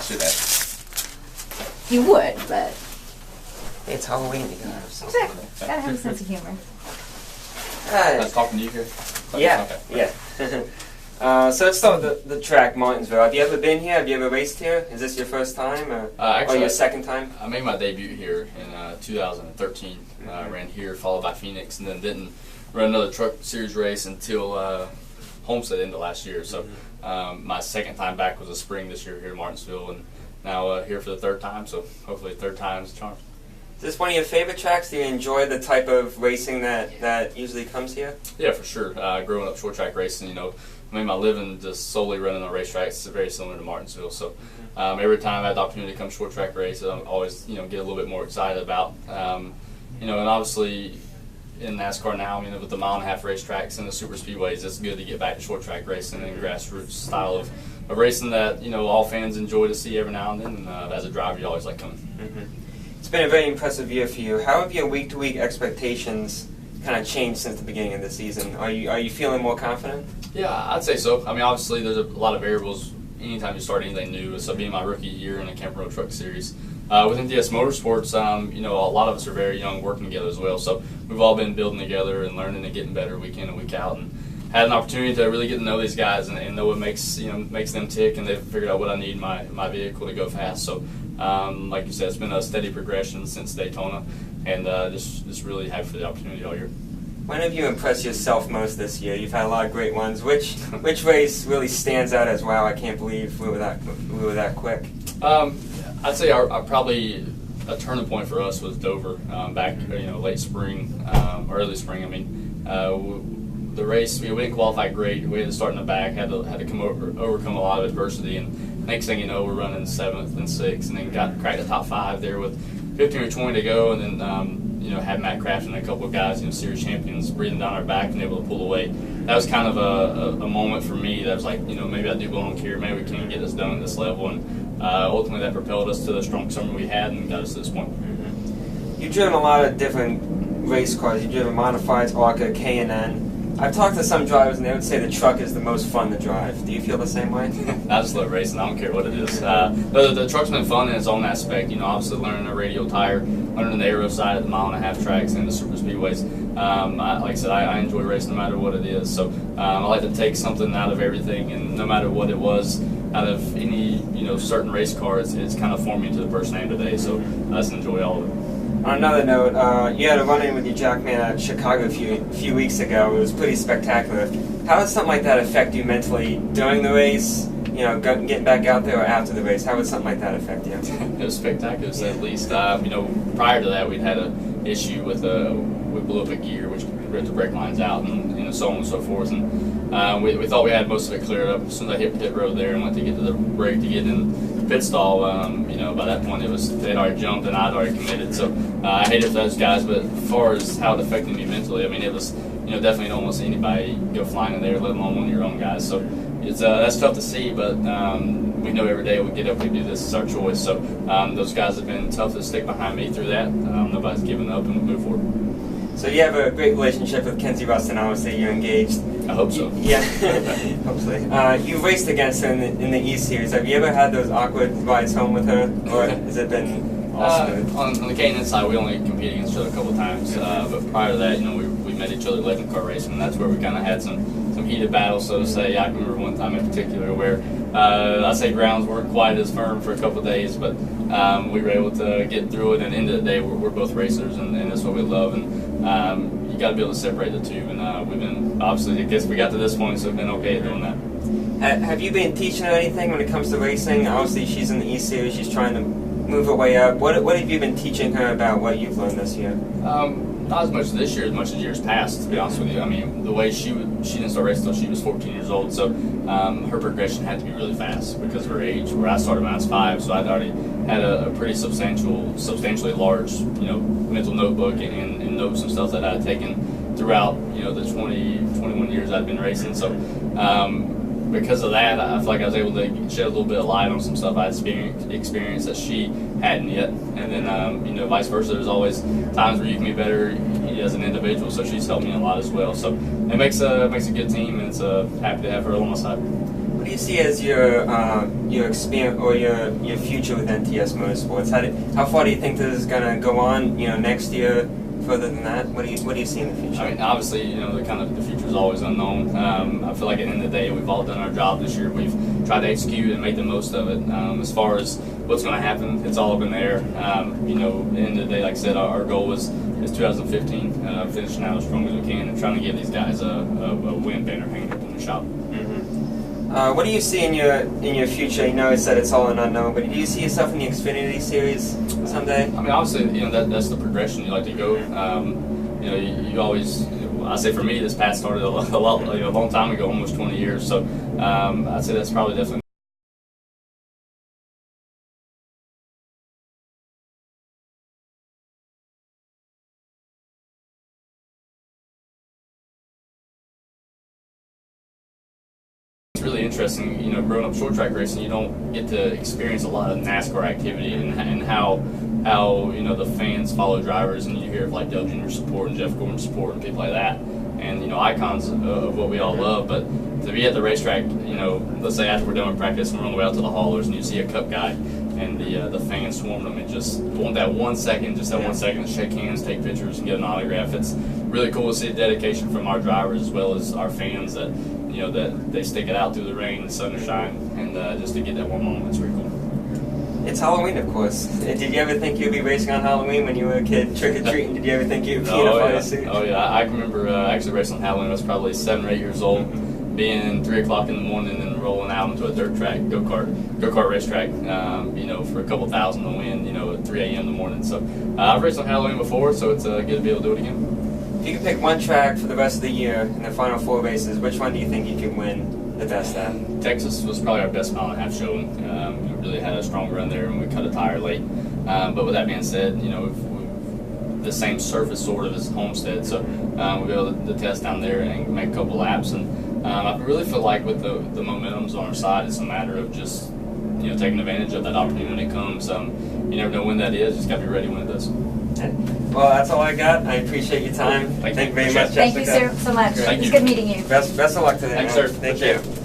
should have. You would, but It's Halloween. You gotta have something. exactly. Gotta have a sense of humor. I was talking to you here. Yeah, Okay. yeah. So let's start with the track, Martinsville. Have you ever been here? Have you ever raced here? Is this your first time or Actually, your second time? I made my debut here in 2013. Ran here, followed by Phoenix, and then didn't run another truck series race until Homestead into last year. So my second time back was a spring this year here in Martinsville, and now here for the third time. So hopefully third time's a charm. Is this one of your favorite tracks? Do you enjoy the type of racing that usually comes here? Yeah, for sure. Growing up short track racing, I made my living just solely running on racetracks. It's very similar to Martinsville. So every time I had the opportunity to come short track race, I always get a little bit more excited about. And obviously in NASCAR now, with the mile-and-a-half racetracks and the super speedways, it's good to get back to short track racing and grassroots style of racing that all fans enjoy to see every now and then. And as a driver, you always like coming. It's been a very impressive year for you. How have your week-to-week expectations kind of changed since the beginning of the season? Are you feeling more confident? Yeah, I'd say so. Obviously there's a lot of variables anytime you start anything new. So being my rookie year in a Camp Road Truck Series. With NTS Motorsports, a lot of us are very young, working together as well. So we've all been building together and learning and getting better week in and week out, and had an opportunity to really get to know these guys and know what makes them tick, and they've figured out what I need in my vehicle to go fast. So like you said, it's been a steady progression since Daytona, and just really happy for the opportunity all year. When have you impressed yourself most this year? You've had a lot of great ones. Which race really stands out as, wow, I can't believe we were that quick? I'd say our probably a turning point for us was Dover back late spring, early spring. The race we didn't qualify great. We had to start in the back, had to overcome a lot of adversity, and next thing you know, we're running 7th and 6th, and then cracked the top 5 there with 15 or 20 to go, and then had Matt Craft and a couple of guys, series champions, breathing down our back and able to pull away. That was kind of a moment for me that was like, maybe I do belong here, maybe we can get this done at this level, and ultimately that propelled us to the strong summer we had and got us to this point. You've driven a lot of different race cars. You've driven modifieds, ARCA, K&N. I've talked to some drivers and they would say the truck is the most fun to drive. Do you feel the same way? I just love racing. I don't care what it is. The truck's been fun in its own aspect. Obviously learning a radial tire, learning the aero side of the mile-and-a-half tracks and the super speedways. Like I said, I enjoy racing no matter what it is. So I like to take something out of everything, and no matter what it was, out of any certain race car, it's kind of formed me into the person I am today. So I just enjoy all of it. On another note, you had a run-in with your jackman at Chicago a few weeks ago. It was pretty spectacular. How does something like that affect you mentally during the race, getting back out there, or after the race? How would something like that affect you? It was spectacular, to say the least. Prior to that, we'd had an issue with we blew up a gear, which ripped the brake lines out, and so on and so forth. And we thought we had most of it cleared up. As soon as I hit pit road there and went to get to the brake to get in pit stall, by that point they'd already jumped and I'd already committed. So I hated for those guys, but as far as how it affected me mentally, it was definitely don't want to see anybody go flying in there, let alone one of your own guys. So it's that's tough to see, but we know every day we get up, we do this, it's our choice. So those guys have been tough to stick behind me through that. Nobody's given up, and we move forward. So you have a great relationship with Kenzie Ruston. Obviously, you're engaged. I hope so. Yeah, hopefully. You've raced against her in the E Series. Have you ever had those awkward rides home with her, or has it been all smooth? On the K&N side, we only compete against each other a couple of times, but prior to that, we met each other at legend car racing, and that's where we kind of had some heated battles, so to say. I can remember one time in particular where I'd say grounds weren't quite as firm for a couple of days, but we were able to get through it, and at the end of the day, we're both racers, and that's what we love. And you got to be able to separate the two, and we've been, obviously, I guess we got to this point, so we've been okay at doing that. Have you been teaching her anything when it comes to racing? Obviously, she's in the E Series, she's trying to move her way up. What have you been teaching her about what you've learned this year? Not as much this year as much as years past, to be honest with you. The way she didn't start racing until she was 14 years old, so her progression had to be really fast because of her age, where I started when I was 5, so I'd already had a pretty substantially large, mental notebook and notes and stuff that I had taken throughout, the 21 years I'd been racing. So because of that, I feel like I was able to shed a little bit of light on some stuff I had experienced that she hadn't yet. And then, vice versa, there's always times where you can be better as an individual, so she's helped me a lot as well. So it makes a good team, and it's happy to have her on my side. What do you see as your experience or your future with NTS Motorsports? How far do you think this is going to go on? Next year, further than that. What do you see in the future? I mean, obviously, the future is always unknown. I feel like at the end of the day, we've all done our job this year. We've tried to execute and make the most of it. As far as what's going to happen, it's all up in the air. At the end of the day, like I said, our goal is 2015, finishing out as strong as we can and trying to give these guys a win banner hanging up in the shop. What do you see in your future? You said it's all an unknown, but do you see yourself in the Xfinity Series someday? I mean, obviously, that's the progression you like to go. You always. I say for me, this path started a long time ago, almost 20 years. So I'd say that's probably definitely. It's really interesting, growing up short track racing, you don't get to experience a lot of NASCAR activity and how the fans follow drivers, and you hear of like Dale Jr. support and Jeff Gordon support and people like that, and icons of what we all love. But to be at the racetrack, let's say after we're done with practice and we're on the way out to the haulers, and you see a Cup guy and the fans swarm them and just want that 1 second, to shake hands, take pictures, and get an autograph. It's really cool to see the dedication from our drivers as well as our fans that that they stick it out through the rain, the sunshine, and just to get that one moment. It's really cool. It's Halloween, of course. Did you ever think you'd be racing on Halloween when you were a kid, trick-or-treating? Did you ever think you'd be in a fire suit? Oh, yeah. I can remember actually racing on Halloween. I was probably 7 or 8 years old, being 3 o'clock in the morning and rolling out into a dirt track, go-kart racetrack, for a couple thousand to win, at 3 a.m. in the morning. So I've raced on Halloween before, so it's good to be able to do it again. If you could pick one track for the rest of the year in the final 4 races, which one do you think you could win the best at? Texas was probably our best mile and a half showing. We really had a strong run there, and we cut a tire late. But with that being said, the same surface sort of as Homestead, so we'll be able to test down there and make a couple laps. And I really feel like with the momentum's on our side, it's a matter of just taking advantage of that opportunity when it comes. You never know when that is. Just got to be ready when it does. Well, that's all I got. I appreciate your time. Thank you very much, Jessica. Thank you, sir, so much. Thank It was you. good meeting you. Best of luck today. Thanks, sir. Thank Appreciate you. it.